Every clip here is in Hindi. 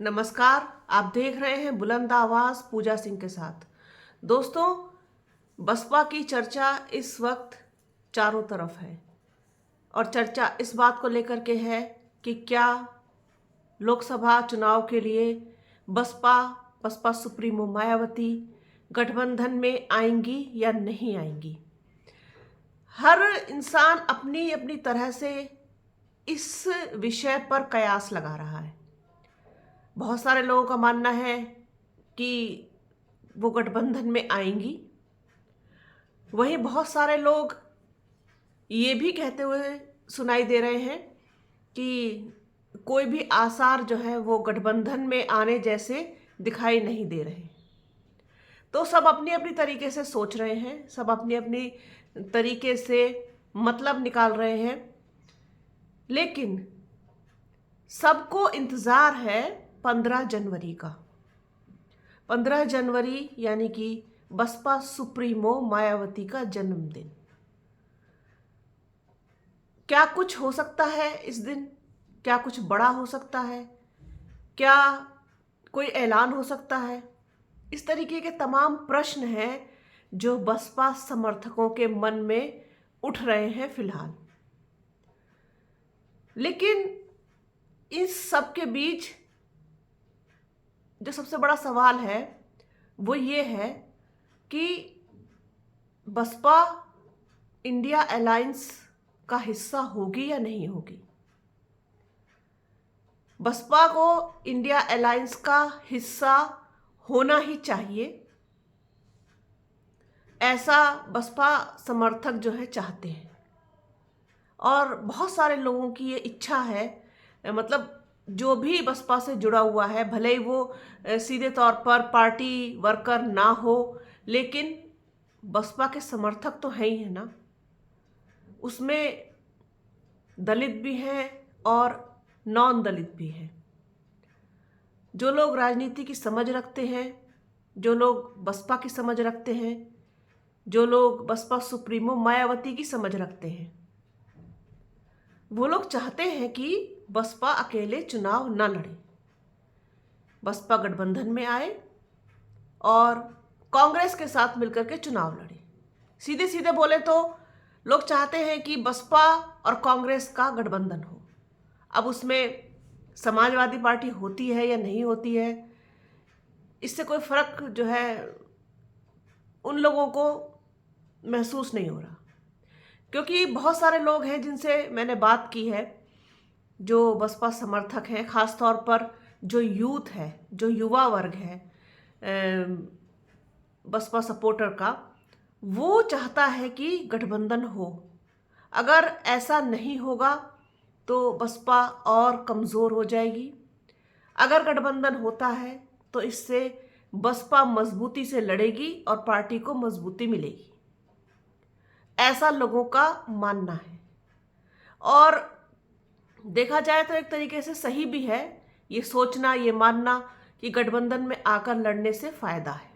नमस्कार। आप देख रहे हैं बुलंद आवाज पूजा सिंह के साथ। दोस्तों, बसपा की चर्चा इस वक्त चारों तरफ है और चर्चा इस बात को लेकर के है कि क्या लोकसभा चुनाव के लिए बसपा बसपा सुप्रीमो मायावती गठबंधन में आएंगी या नहीं आएंगी। हर इंसान अपनी अपनी तरह से इस विषय पर कयास लगा रहा है। बहुत सारे लोगों का मानना है कि वो गठबंधन में आएंगी। वहीं बहुत सारे लोग ये भी कहते हुए सुनाई दे रहे हैं कि कोई भी आसार जो है वो गठबंधन में आने जैसे दिखाई नहीं दे रहे। तो सब अपनी अपनी तरीके से सोच रहे हैं, सब अपनी अपनी तरीके से मतलब निकाल रहे हैं, लेकिन सबको इंतज़ार है 15 जनवरी का। 15 जनवरी यानी कि बसपा सुप्रीमो मायावती का जन्मदिन। क्या कुछ हो सकता है इस दिन? क्या कुछ बड़ा हो सकता है? क्या कोई ऐलान हो सकता है? इस तरीके के तमाम प्रश्न हैं जो बसपा समर्थकों के मन में उठ रहे हैं फिलहाल। लेकिन इस सब के बीच जो सबसे बड़ा सवाल है वो ये है कि बसपा इंडिया अलायंस का हिस्सा होगी या नहीं होगी। बसपा को इंडिया अलायंस का हिस्सा होना ही चाहिए, ऐसा बसपा समर्थक जो है चाहते हैं और बहुत सारे लोगों की ये इच्छा है। मतलब जो भी बसपा से जुड़ा हुआ है, भले ही वो सीधे तौर पर पार्टी वर्कर ना हो, लेकिन बसपा के समर्थक तो हैं ही है ना। उसमें दलित भी हैं और नॉन दलित भी हैं। जो लोग राजनीति की समझ रखते हैं, जो लोग बसपा की समझ रखते हैं, जो लोग बसपा सुप्रीमो मायावती की समझ रखते हैं, वो लोग चाहते हैं कि बसपा अकेले चुनाव न लड़े, बसपा गठबंधन में आए और कांग्रेस के साथ मिलकर के चुनाव लड़े। सीधे सीधे बोले तो लोग चाहते हैं कि बसपा और कांग्रेस का गठबंधन हो। अब उसमें समाजवादी पार्टी होती है या नहीं होती है, इससे कोई फर्क जो है उन लोगों को महसूस नहीं हो रहा, क्योंकि बहुत सारे लोग हैं जिनसे मैंने बात की है, जो बसपा समर्थक हैं, खास तौर पर जो यूथ है, जो युवा वर्ग है बसपा सपोर्टर का, वो चाहता है कि गठबंधन हो। अगर ऐसा नहीं होगा तो बसपा और कमज़ोर हो जाएगी। अगर गठबंधन होता है तो इससे बसपा मजबूती से लड़ेगी और पार्टी को मजबूती मिलेगी, ऐसा लोगों का मानना है। और देखा जाए तो एक तरीके से सही भी है ये सोचना, ये मानना कि गठबंधन में आकर लड़ने से फायदा है।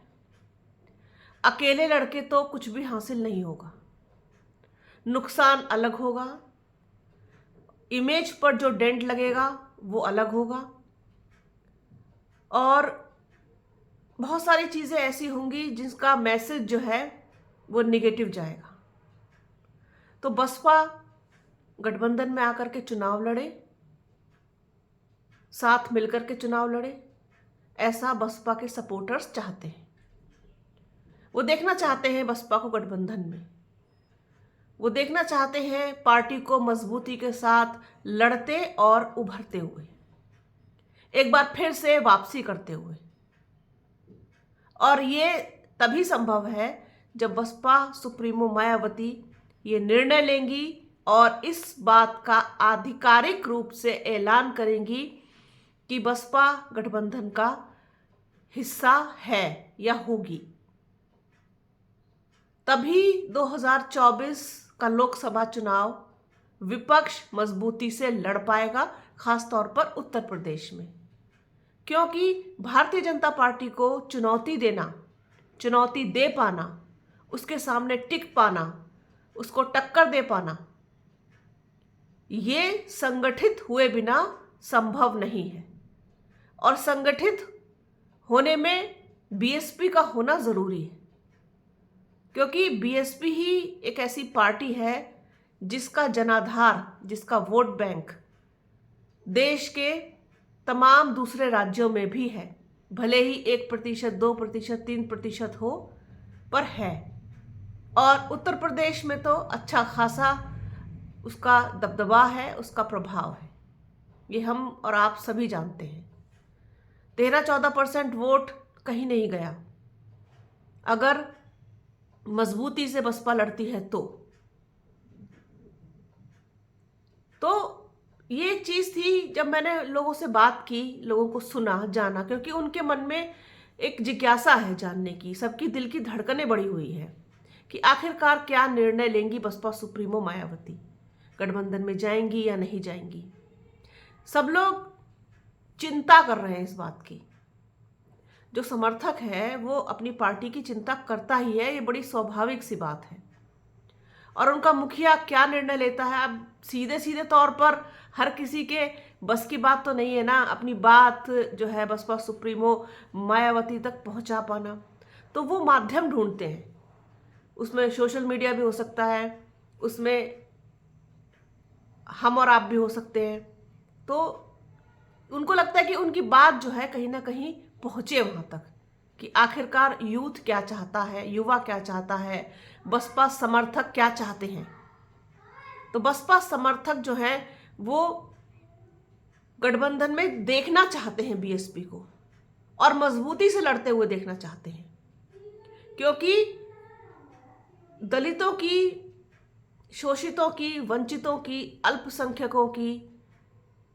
अकेले लड़के तो कुछ भी हासिल नहीं होगा, नुकसान अलग होगा, इमेज पर जो डेंट लगेगा वो अलग होगा और बहुत सारी चीज़ें ऐसी होंगी जिसका मैसेज जो है वो निगेटिव जाएगा। तो बसपा गठबंधन में आकर के चुनाव लड़े, साथ मिलकर के चुनाव लड़े, ऐसा बसपा के सपोर्टर्स चाहते हैं। वो देखना चाहते हैं बसपा को गठबंधन में, वो देखना चाहते हैं पार्टी को मजबूती के साथ लड़ते और उभरते हुए, एक बार फिर से वापसी करते हुए। और ये तभी संभव है जब बसपा सुप्रीमो मायावती ये निर्णय लेंगी और इस बात का आधिकारिक रूप से ऐलान करेंगी कि बसपा गठबंधन का हिस्सा है या होगी। तभी 2024 का लोकसभा चुनाव विपक्ष मजबूती से लड़ पाएगा, खासतौर पर उत्तर प्रदेश में, क्योंकि भारतीय जनता पार्टी को चुनौती देना, चुनौती दे पाना, उसके सामने टिक पाना, उसको टक्कर दे पाना, ये संगठित हुए बिना संभव नहीं है। और संगठित होने में बीएसपी का होना ज़रूरी है, क्योंकि बीएसपी ही एक ऐसी पार्टी है जिसका जनाधार, जिसका वोट बैंक देश के तमाम दूसरे राज्यों में भी है। भले ही 1%, 2%, 3% हो, पर है। और उत्तर प्रदेश में तो अच्छा खासा उसका दबदबा है, उसका प्रभाव है, ये हम और आप सभी जानते हैं। 13-14% वोट कहीं नहीं गया अगर मजबूती से बसपा लड़ती है तो ये चीज़ थी। जब मैंने लोगों से बात की, लोगों को सुना, जाना, क्योंकि उनके मन में एक जिज्ञासा है जानने की, सबकी दिल की धड़कनें बढ़ी हुई है कि आखिरकार क्या निर्णय लेंगी बसपा सुप्रीमो मायावती, गठबंधन में जाएंगी या नहीं जाएंगी। सब लोग चिंता कर रहे हैं इस बात की। जो समर्थक है वो अपनी पार्टी की चिंता करता ही है, ये बड़ी स्वाभाविक सी बात है। और उनका मुखिया क्या निर्णय लेता है, अब सीधे सीधे तौर पर हर किसी के बस की बात तो नहीं है ना अपनी बात जो है बसपा सुप्रीमो मायावती तक पहुंचा पाना। तो वो माध्यम ढूंढते हैं, उसमें सोशल मीडिया भी हो सकता है, उसमें हम और आप भी हो सकते हैं। तो उनको लगता है कि उनकी बात जो है कहीं ना कहीं पहुंचे वहां तक कि आखिरकार यूथ क्या चाहता है, युवा क्या चाहता है, बसपा समर्थक क्या चाहते हैं। तो बसपा समर्थक जो हैं वो गठबंधन में देखना चाहते हैं बीएसपी को, और मजबूती से लड़ते हुए देखना चाहते हैं, क्योंकि दलितों की, शोषितों की, वंचितों की, अल्पसंख्यकों की,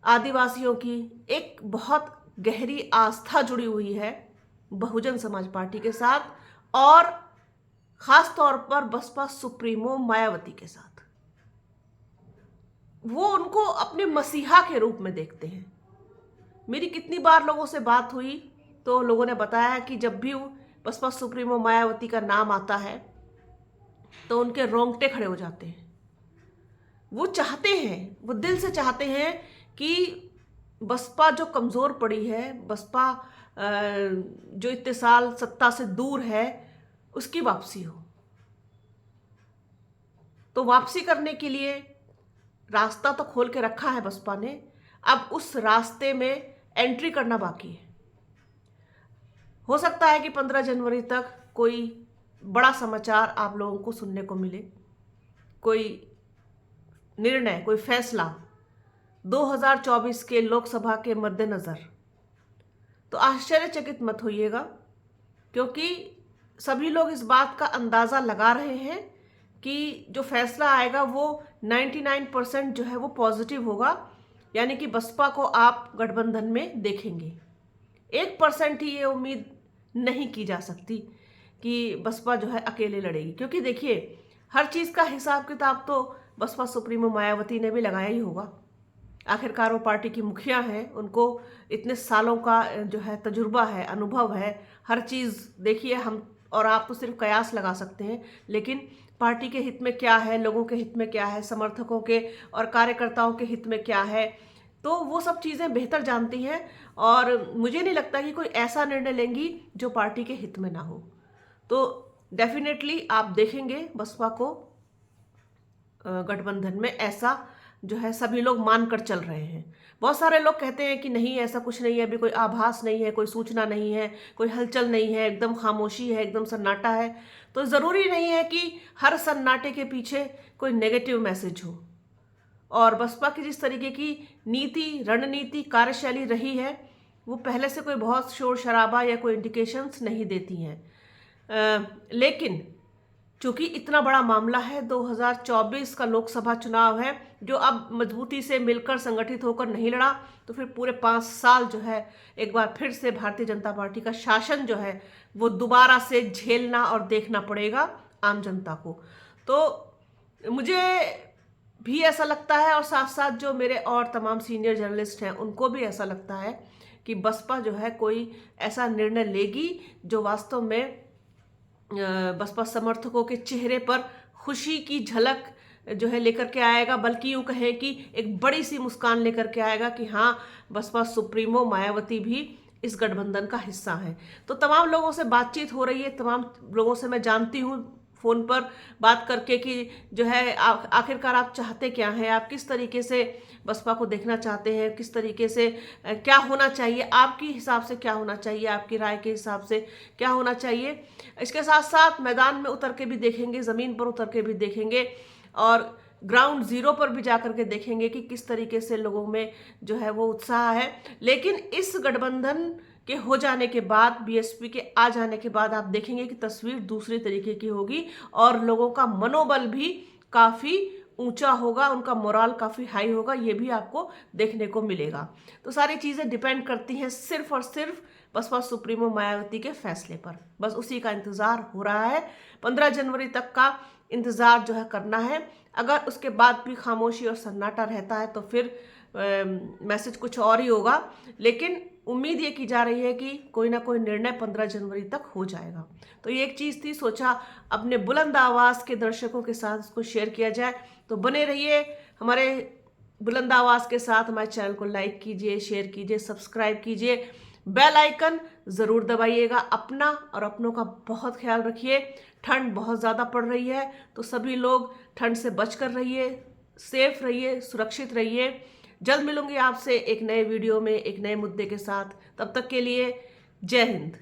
आदिवासियों की एक बहुत गहरी आस्था जुड़ी हुई है बहुजन समाज पार्टी के साथ, और खास तौर पर बसपा सुप्रीमो मायावती के साथ। वो उनको अपने मसीहा के रूप में देखते हैं। मेरी कितनी बार लोगों से बात हुई तो लोगों ने बताया कि जब भी बसपा सुप्रीमो मायावती का नाम आता है तो उनके रोंगटे खड़े हो जाते हैं। वो चाहते हैं, वो दिल से चाहते हैं कि बसपा जो कमज़ोर पड़ी है, बसपा जो इतने साल सत्ता से दूर है, उसकी वापसी हो। तो वापसी करने के लिए रास्ता तो खोल के रखा है बसपा ने, अब उस रास्ते में एंट्री करना बाकी है। हो सकता है कि 15 जनवरी तक कोई बड़ा समाचार आप लोगों को सुनने को मिले, कोई निर्णय, कोई फैसला 2024 के लोकसभा के मद्देनज़र। तो आश्चर्यचकित मत होइएगा, क्योंकि सभी लोग इस बात का अंदाज़ा लगा रहे हैं कि जो फैसला आएगा वो 99% जो है वो पॉजिटिव होगा, यानी कि बसपा को आप गठबंधन में देखेंगे। 1% ही ये उम्मीद नहीं की जा सकती कि बसपा जो है अकेले लड़ेगी, क्योंकि देखिए हर चीज़ का हिसाब किताब तो बसपा सुप्रीमो मायावती ने भी लगाया ही होगा। आखिरकार वो पार्टी की मुखिया हैं, उनको इतने सालों का जो है तजुर्बा है, अनुभव है, हर चीज़। देखिए हम और आप तो सिर्फ कयास लगा सकते हैं, लेकिन पार्टी के हित में क्या है, लोगों के हित में क्या है, समर्थकों के और कार्यकर्ताओं के हित में क्या है, तो वो सब चीज़ें बेहतर जानती हैं। और मुझे नहीं लगता कि कोई ऐसा निर्णय लेंगी जो पार्टी के हित में ना हो। तो डेफिनेटली आप देखेंगे बसपा को गठबंधन में, ऐसा जो है सभी लोग मानकर चल रहे हैं। बहुत सारे लोग कहते हैं कि नहीं, ऐसा कुछ नहीं है, अभी कोई आभास नहीं है, कोई सूचना नहीं है, कोई हलचल नहीं है, एकदम खामोशी है, एकदम सन्नाटा है। तो ज़रूरी नहीं है कि हर सन्नाटे के पीछे कोई नेगेटिव मैसेज हो। और बसपा की जिस तरीके की नीति, रणनीति, कार्यशैली रही है, वो पहले से कोई बहुत शोर शराबा या कोई इंडिकेशंस नहीं देती हैं। लेकिन चूँकि इतना बड़ा मामला है, 2024 का लोकसभा चुनाव है, जो अब मजबूती से मिलकर संगठित होकर नहीं लड़ा तो फिर पूरे 5 साल जो है एक बार फिर से भारतीय जनता पार्टी का शासन जो है वो दोबारा से झेलना और देखना पड़ेगा आम जनता को। तो मुझे भी ऐसा लगता है, और साथ साथ जो मेरे और तमाम सीनियर जर्नलिस्ट हैं उनको भी ऐसा लगता है कि बसपा जो है कोई ऐसा निर्णय लेगी जो वास्तव में बसपा समर्थकों के चेहरे पर खुशी की झलक जो है लेकर के आएगा, बल्कि यूं कहें कि एक बड़ी सी मुस्कान लेकर के आएगा कि हाँ, बसपा सुप्रीमो मायावती भी इस गठबंधन का हिस्सा है। तो तमाम लोगों से बातचीत हो रही है, तमाम लोगों से मैं जानती हूँ फ़ोन पर बात करके कि जो है आखिरकार आप चाहते क्या हैं, आप किस तरीके से बसपा को देखना चाहते हैं, किस तरीके से क्या होना चाहिए, आपकी हिसाब से क्या होना चाहिए, आपकी राय के हिसाब से क्या होना चाहिए। इसके साथ साथ मैदान में उतर के भी देखेंगे, ज़मीन पर उतर के भी देखेंगे और ग्राउंड ज़ीरो पर भी जा करके देखेंगे कि किस तरीके से लोगों में जो है वो उत्साह है। लेकिन इस गठबंधन के हो जाने के बाद, बीएसपी के आ जाने के बाद आप देखेंगे कि तस्वीर दूसरी तरीके की होगी और लोगों का मनोबल भी काफ़ी ऊंचा होगा, उनका मोराल काफ़ी हाई होगा, ये भी आपको देखने को मिलेगा। तो सारी चीज़ें डिपेंड करती हैं सिर्फ और सिर्फ बसपा सुप्रीमो मायावती के फैसले पर। बस उसी का इंतज़ार हो रहा है, 15 जनवरी तक का इंतज़ार जो है करना है। अगर उसके बाद भी खामोशी और सन्नाटा रहता है तो फिर मैसेज कुछ और ही होगा। लेकिन उम्मीद ये की जा रही है कि कोई ना कोई निर्णय 15 जनवरी तक हो जाएगा। तो ये एक चीज़ थी, सोचा अपने बुलंद आवाज़ के दर्शकों के साथ इसको शेयर किया जाए। तो बने रहिए हमारे बुलंद आवाज़ के साथ, हमारे चैनल को लाइक कीजिए, शेयर कीजिए, सब्सक्राइब कीजिए, बेल आइकन ज़रूर दबाइएगा। अपना और अपनों का बहुत ख्याल रखिए। ठंड बहुत ज़्यादा पड़ रही है, तो सभी लोग ठंड से बच कर रहिए, सेफ रहिए, सुरक्षित रहिए। जल्द मिलूंगी आपसे एक नए वीडियो में एक नए मुद्दे के साथ। तब तक के लिए जय हिंद।